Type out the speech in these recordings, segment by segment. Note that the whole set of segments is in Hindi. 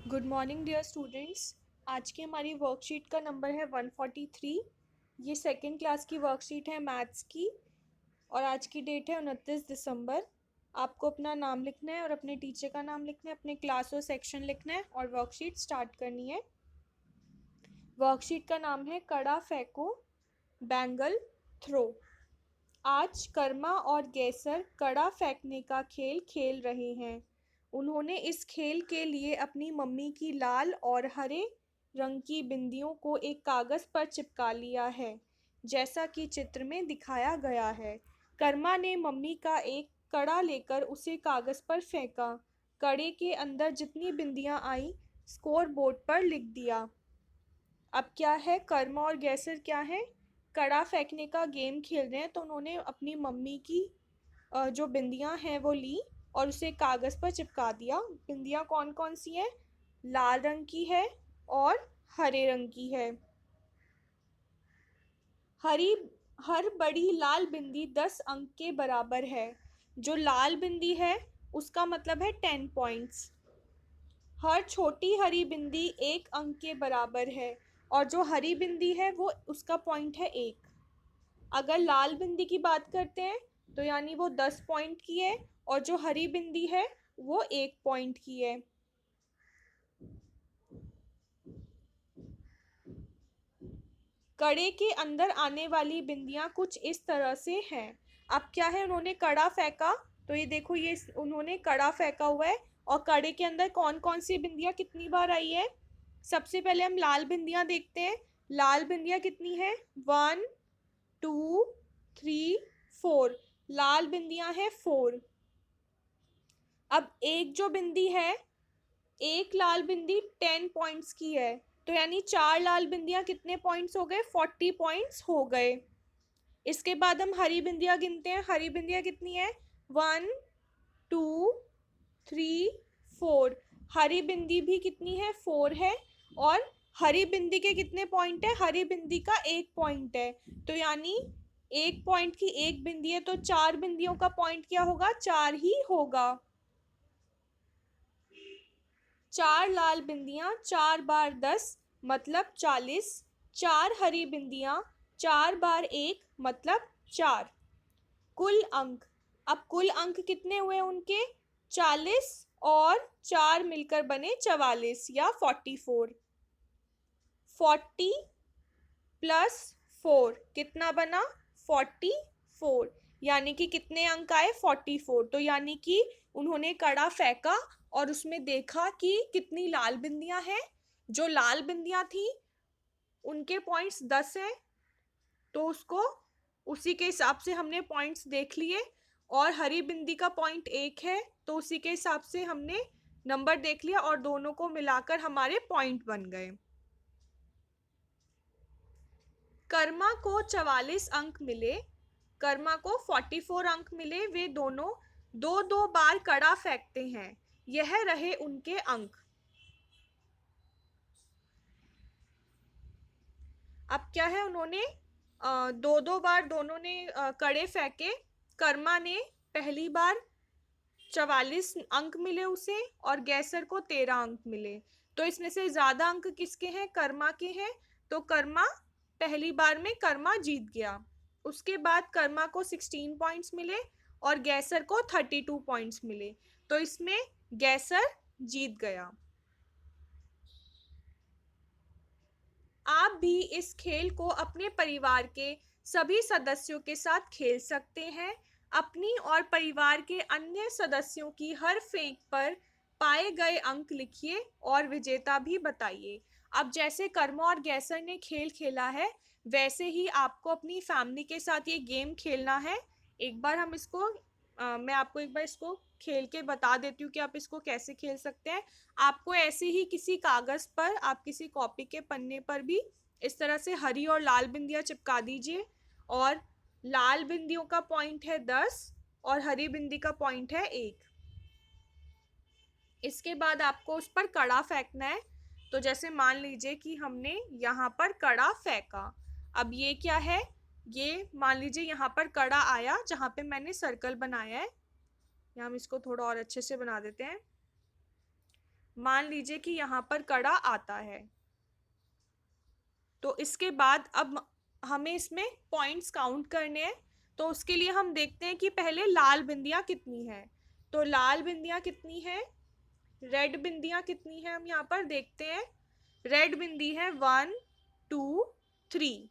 Good morning dear students. आज की हमारी वर्कशीट का नंबर है 143। ये सेकेंड क्लास की वर्कशीट है मैथ्स की और आज की डेट है 29 दिसंबर। आपको अपना नाम लिखना है और अपने टीचर का नाम लिखना है, अपने क्लास और सेक्शन लिखना है और वर्कशीट स्टार्ट करनी है। वर्कशीट का नाम है कड़ा फेंको बैंगल थ्रो। आज कर्मा और गैसर कड़ा फेंकने का खेल खेल रहे हैं। उन्होंने इस खेल के लिए अपनी मम्मी की लाल और हरे रंग की बिंदियों को एक कागज पर चिपका लिया है, जैसा कि चित्र में दिखाया गया है। कर्मा ने मम्मी का एक कड़ा लेकर उसे कागज पर फेंका। कड़े के अंदर जितनी बिंदियां आई स्कोर बोर्ड पर लिख दिया। अब क्या है, कर्मा और गैसर क्या है, कड़ा फेंकने का गेम खेल रहे हैं। तो उन्होंने अपनी मम्मी की जो बिंदियां हैं वो ली और उसे कागज पर चिपका दिया। बिंदियां कौन कौन सी हैं? लाल रंग की है और हरे रंग की है। हरी हर बड़ी लाल बिंदी 10 अंक के बराबर है। जो लाल बिंदी है उसका मतलब है 10 पॉइंट्स। हर छोटी हरी बिंदी 1 अंक के बराबर है और जो हरी बिंदी है वो उसका पॉइंट है 1। अगर लाल बिंदी की बात करते हैं तो यानी वो 10 पॉइंट की है और जो हरी बिंदी है वो 1 पॉइंट की है। कड़े के अंदर आने वाली बिंदियां कुछ इस तरह से हैं। अब क्या है, उन्होंने कड़ा फेंका। तो ये देखो, ये उन्होंने कड़ा फेंका हुआ है और कड़े के अंदर कौन कौन सी बिंदियां कितनी बार आई है। सबसे पहले हम लाल बिंदियां देखते हैं। लाल बिंदियां कितनी है? 1 2 3 4। लाल बिंदियां है 4। अब एक जो बिंदी है, एक लाल बिंदी 10 पॉइंट्स की है। तो यानी 4 लाल बिंदियां कितने पॉइंट्स हो गए? 40 पॉइंट्स हो गए। इसके बाद हम हरी बिंदियां गिनते हैं। हरी बिंदियां कितनी है? 1 2 3 4। हरी बिंदी भी कितनी है? 4 है। और हरी बिंदी के कितने पॉइंट है? हरी बिंदी का 1 पॉइंट है। तो यानी 1 पॉइंट की एक बिंदी है तो 4 बिंदियों का पॉइंट क्या होगा? 4 ही होगा। 4 लाल बिंदियां 4 बार 10 मतलब 40। 4 हरी बिंदियां 4 बार 1 मतलब 4। कुल अंक। अब कुल अंक कितने हुए उनके? 40 और 4 मिलकर बने 44 या 44। 40 + 4 कितना बना? 44। यानी कि कितने अंक आए? 44। तो यानी कि उन्होंने कड़ा फेंका और उसमें देखा कि कितनी लाल बिंदियां हैं। जो लाल बिंदियां थी उनके पॉइंट्स 10 हैं, तो उसको उसी के हिसाब से हमने पॉइंट्स देख लिए। और हरी बिंदी का पॉइंट 1 है तो उसी के हिसाब से हमने नंबर देख लिया और दोनों को मिलाकर हमारे पॉइंट बन गए। कर्मा को 44 अंक मिले, कर्मा को 44 अंक मिले। वे दोनों दो दो बार कड़ा फेंकते हैं। यह रहे उनके अंक। अब क्या है, उन्होंने दो दो बार दोनों ने कड़े फेंके। कर्मा ने पहली बार 44 अंक मिले उसे और गैसर को 13 अंक मिले। तो इसमें से ज्यादा अंक किसके हैं? कर्मा के हैं। तो कर्मा पहली बार में कर्मा जीत गया। उसके बाद कर्मा को 16 पॉइंट्स मिले और गैसर को 32 पॉइंट्स मिले। तो इसमें गैसर जीत गया। आप भी इस खेल को अपने परिवार के सभी सदस्यों के साथ खेल सकते हैं। अपनी और परिवार के अन्य सदस्यों की हर फेंक पर पाए गए अंक लिखिए और विजेता भी बताइए। अब जैसे कर्मा और गैसर ने खेल खेला है वैसे ही आपको अपनी फैमिली के साथ ये गेम खेलना है। एक बार हम इसको मैं आपको एक बार इसको खेल के बता देती हूँ कि आप इसको कैसे खेल सकते हैं। आपको ऐसे ही किसी कागज पर, आप किसी कॉपी के पन्ने पर भी इस तरह से हरी और लाल बिंदियां चिपका दीजिए। और लाल बिंदियों का पॉइंट है 10 और हरी बिंदी का पॉइंट है 1। इसके बाद आपको उस पर कड़ा फेंकना है। तो जैसे मान लीजिए कि हमने यहाँ पर कड़ा फेंका। अब ये क्या है? ये मान लीजिए यहाँ पर कड़ा आया जहाँ पे मैंने सर्कल बनाया है। या हम इसको थोड़ा और अच्छे से बना देते हैं। मान लीजिए कि यहाँ पर कड़ा आता है, तो इसके बाद अब हमें इसमें पॉइंट्स काउंट करने हैं। तो उसके लिए हम देखते हैं कि पहले लाल बिंदियां कितनी है। तो लाल बिंदियां कितनी है, रेड बिंदियां कितनी है, हम यहाँ पर देखते हैं। रेड बिंदी है 1 2 3।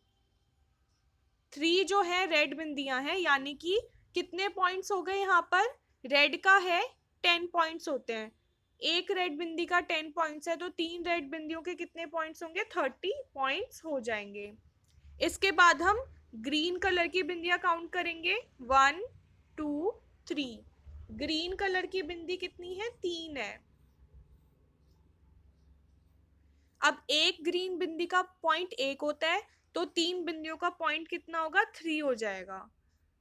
3 जो है रेड बिंदियां हैं, यानी कि कितने पॉइंट्स हो गए यहाँ पर, रेड का है 10 पॉइंट्स होते हैं। एक रेड बिंदी का 10 पॉइंट्स है, तो 3 रेड बिंदियों के कितने पॉइंट्स होंगे, 30 पॉइंट्स हो जाएंगे। इसके बाद हम ग्रीन कलर की बिंदियां काउंट करेंगे, 1 2 3। ग्रीन कलर की बिंदी कितनी है, 3 है। अब एक ग्रीन बिंदी का पॉइंट 1 होता है, तो 3 बिंदियों का पॉइंट कितना होगा, 3 हो जाएगा।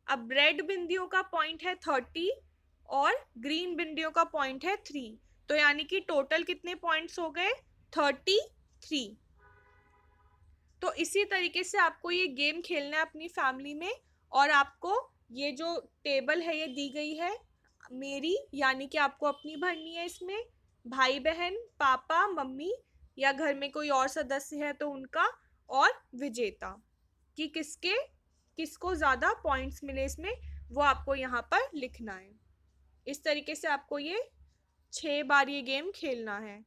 अब रेड बिंदियों का पॉइंट है 30 और ग्रीन बिंदियों का पॉइंट है 3, तो यानी कि टोटल कितने पॉइंट्स हो गए, 33। तो इसी तरीके से आपको ये गेम खेलना है अपनी फैमिली में। और आपको ये जो टेबल है ये दी गई है मेरी, यानी कि आपको अपनी भरनी है इसमें, भाई बहन, पापा मम्मी, या घर में कोई और सदस्य है तो उनका, और विजेता, कि किसको ज्यादा पॉइंट्स मिले इसमें, वो आपको यहाँ पर लिखना है। इस तरीके से आपको ये 6 बार ये गेम खेलना है।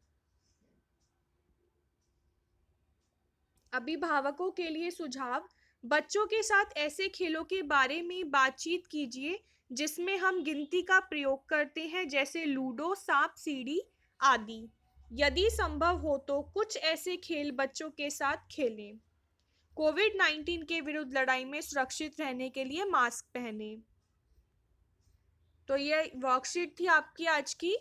अभिभावकों के लिए सुझाव, बच्चों के साथ ऐसे खेलों के बारे में बातचीत कीजिए जिसमें हम गिनती का प्रयोग करते हैं, जैसे लूडो, सांप सीढ़ी आदि। यदि संभव हो तो कुछ ऐसे खेल बच्चों के साथ खेलें। कोविड-19 के विरुद्ध लड़ाई में सुरक्षित रहने के लिए मास्क पहने। तो ये वर्कशीट थी आपकी आज की।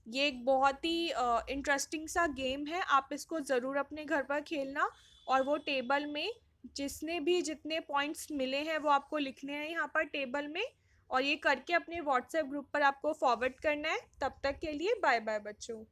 ये एक बहुत ही इंटरेस्टिंग सा गेम है, आप इसको ज़रूर अपने घर पर खेलना। और वो टेबल में जिसने भी जितने पॉइंट्स मिले हैं वो आपको लिखने हैं यहाँ पर टेबल में, और ये करके अपने व्हाट्सएप ग्रुप पर आपको फॉरवर्ड करना है। तब तक के लिए बाय बाय बच्चों।